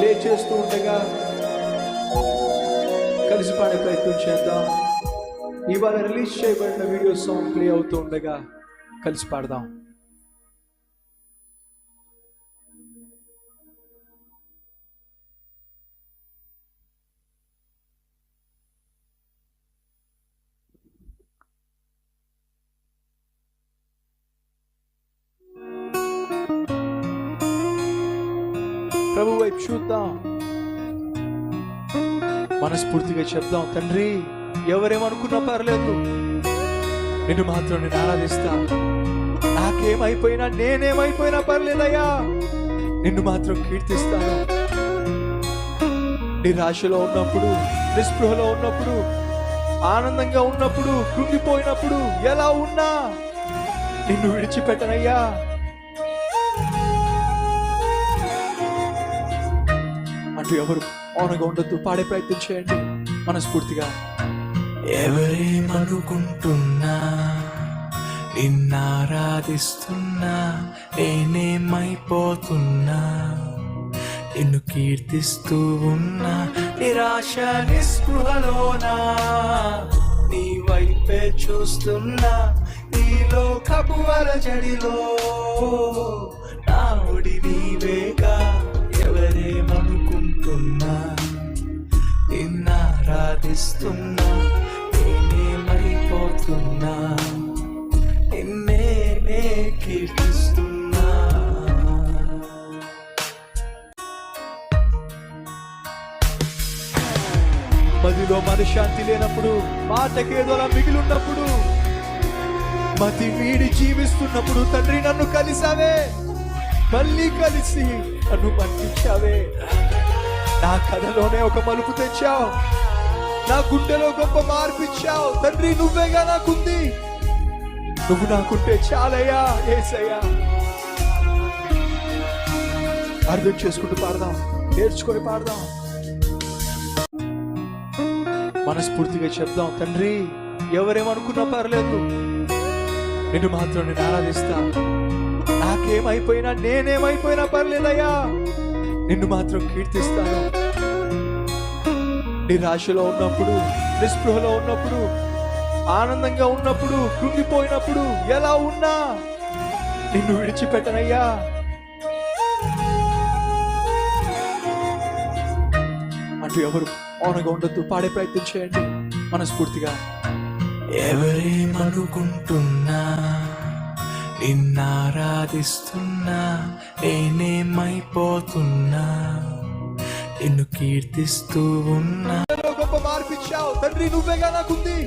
Play చేస్తూ ఉండగా కలిసి పాడే ప్రయత్నం చేద్దాం. ఇవాళ రిలీజ్ చేయబడిన వీడియో సాంగ్ ప్లే అవుతూ ఉండగా కలిసి పాడదాం. ప్రభు వైపు చూద్దాం, మనస్ఫూర్తిగా చెప్దాం. తండ్రి, ఎవరేమనుకున్నా పర్లేదు, నిన్ను మాత్రం నేను ఆరాధిస్తా. నాకేమైపోయినా, నేనేమైపోయినా పర్లేదయ్యా, నిన్ను మాత్రం కీర్తిస్తాను. నిరాశలో ఉన్నప్పుడు, నిస్పృహలో ఉన్నప్పుడు, ఆనందంగా ఉన్నప్పుడు, కృంగిపోయినప్పుడు, ఎలా ఉన్నా నిన్ను విడిచిపెట్టనయ్యా. అంటూ ఎవరు మౌనంగా ఉండొద్దు, పాడే ప్రయత్నం చేయండి మనస్ఫూర్తిగా. ఎవరేమనుకుంటున్నా, నిన్నారాధిస్తున్నా, నేనేమైపోతున్నా, నిన్ను కీర్తిస్తూ ఉన్నా. నిరాశ నిస్పృహలోనా నీ వైపే చూస్తున్నా. నీలో కపువల జడిలో నా ఒడి నీవేగా. ఎవరేమనుకుంటున్నా, నిన్నారాధిస్తున్నా, నేనేమైపోతున్నా, నిన్నే కీర్తిస్తున్నా. మదిలో మనశ్శాంతి లేనప్పుడు, మాటకేదోలా మిగిలిన్నప్పుడు, మతి వీడి జీవిస్తున్నప్పుడు, తండ్రి నన్ను కలిసావే, మళ్ళీ కలిసి నన్ను మన్నించావే. నా కథలోనే ఒక మలుపు తెచ్చావు, నా గుండెలో గొప్ప మార్పిచ్చావు. తండ్రి, నువ్వేగా నాకుంది, నువ్వు నాకుంటే చాలయ్యా యేసయ్యా. అర్థం చేసుకుంటూ పాడదాం, నేర్చుకొని పాడదాం, మనస్ఫూర్తిగా చెప్దాం. తండ్రి, ఎవరేమనుకున్నా పర్లేదు, నిన్ను మాత్రం నేను ఆరాధిస్తా. నాకేమైపోయినా, నేనేమైపోయినా పర్లేదయ్యా, నిన్ను మాత్రం కీర్తిస్తాను. నిరాశలో ఉన్నప్పుడు, నిస్పృహలో ఉన్నప్పుడు, ఆనందంగా ఉన్నప్పుడు, కృంగిపోయినప్పుడు, ఎలా ఉన్నా నిన్ను విడిచిపెట్టనయ్యా. అంటూ ఎవరు మౌనంగా ఉండొద్దు, పాడే ప్రయత్నం చేయండి మనస్ఫూర్తిగా. ఎవరేమనుకుంటున్నా, నిన్నారాధిస్తున్నా, నేనేమైపోతున్నా, నిన్ను కీర్తిస్తూ ఉన్నా. గొప్ప మార్పిచ్చావు తండ్రి, నువ్వేగా నాకుంది,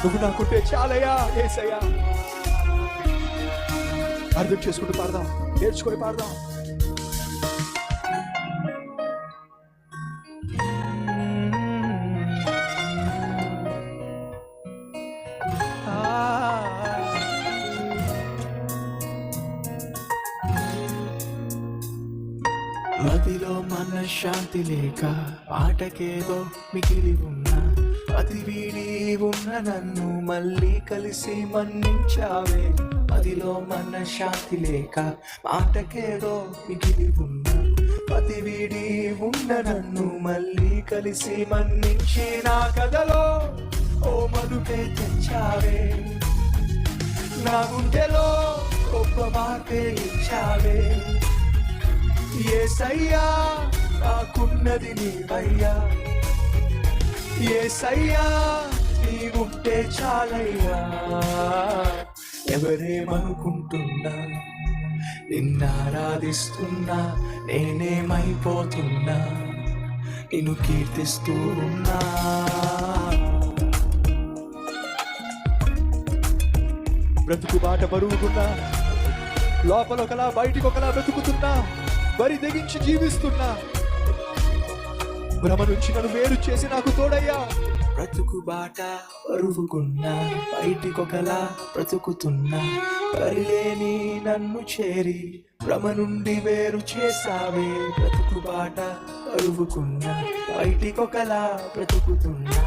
నువ్వు నాకుంటే చాలయ్యా యేసయ్యా. అర్థం చేసుకుంటూ పాడదాం, నేర్చుకొని పాడదాం. మదిలో మనశ్శాంతి లేక, ఆటకేదో మిగిలి ఉన్నా, అతి వీడి ఉన్న నన్ను మళ్ళీ కలిసి మన్నించావే. మదిలో మనశ్శాంతి లేక, ఆటకేదో మిగిలి ఉన్నా, అతి వీడి ఉన్న నన్ను మళ్ళీ కలిసి మన్నించి నా కథలో ఓ మలుపే తెచ్చావే. నా గుండెలో గొప్ప మార్పే ఇచ్చావే. యేసయ్యా, నాకున్నది నీవయ్యా. యేసయ్యా, నీవుంటే చాలయ్యా. ఎవరేమనుకుంటున్నా, నిన్నారాధిస్తున్నా, నేనేమైపోతున్నా, నిన్ను కీర్తిస్తూ ఉన్నా. బ్రతుకు బాట బరువుకున్నా, లోపల ఒకలా బయటికి ఒకలా బ్రతుకుతున్నా, బరి తెగించి జీవిస్తున్నా, భ్రమ నుంచి నన్ను వేరు చేసి నాకు తోడయ్యా. బ్రతుకు బాట బరువుకున్నా, బయటికొకలా బ్రతుకుతున్నా, బరిలేని నన్ను చేరి భ్రమ నుండి వేరు చేసావే. బ్రతుకు బాట బరువుకున్నా, బయటికొకలా బ్రతుకుతున్నా,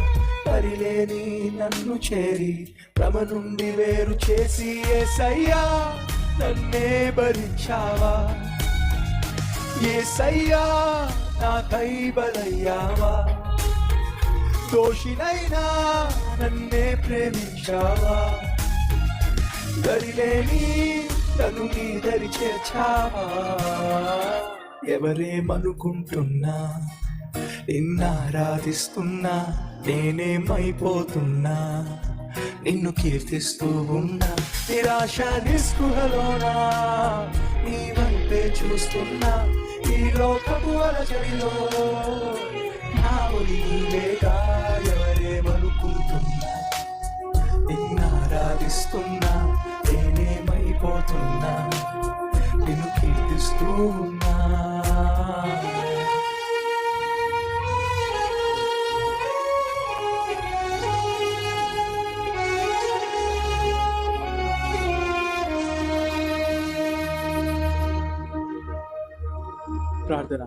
బరిలేని నన్ను చేరి భ్రమ నుండి వేరు చేసి యేసయ్యా నన్నే భరించావా. యేసయ్యా నాకై బలయ్యావా, దోషినైనా నన్నే ప్రేమించావా, దరిలేని నన్ను నీ దరి చేర్చావా. ఎవరేమనుకుంటున్నా నిన్నారాధిస్తున్నా, నేనేమైపోతున్నా నిన్ను కీర్తిస్తూ ఉన్నా. నిరాశ నిస్పృహలోనా నీ వైపే చూస్తున్నా, ఈ లోకపు అలజడిలో నా ఒలి నీవేగా. ఎవరేమనుకుంటున్నా నిన్నారాధిస్తున్నా, నేనేమైపోతున్నా నిన్ను కీర్తిస్తూ ఉన్నా. ప్రార్థన.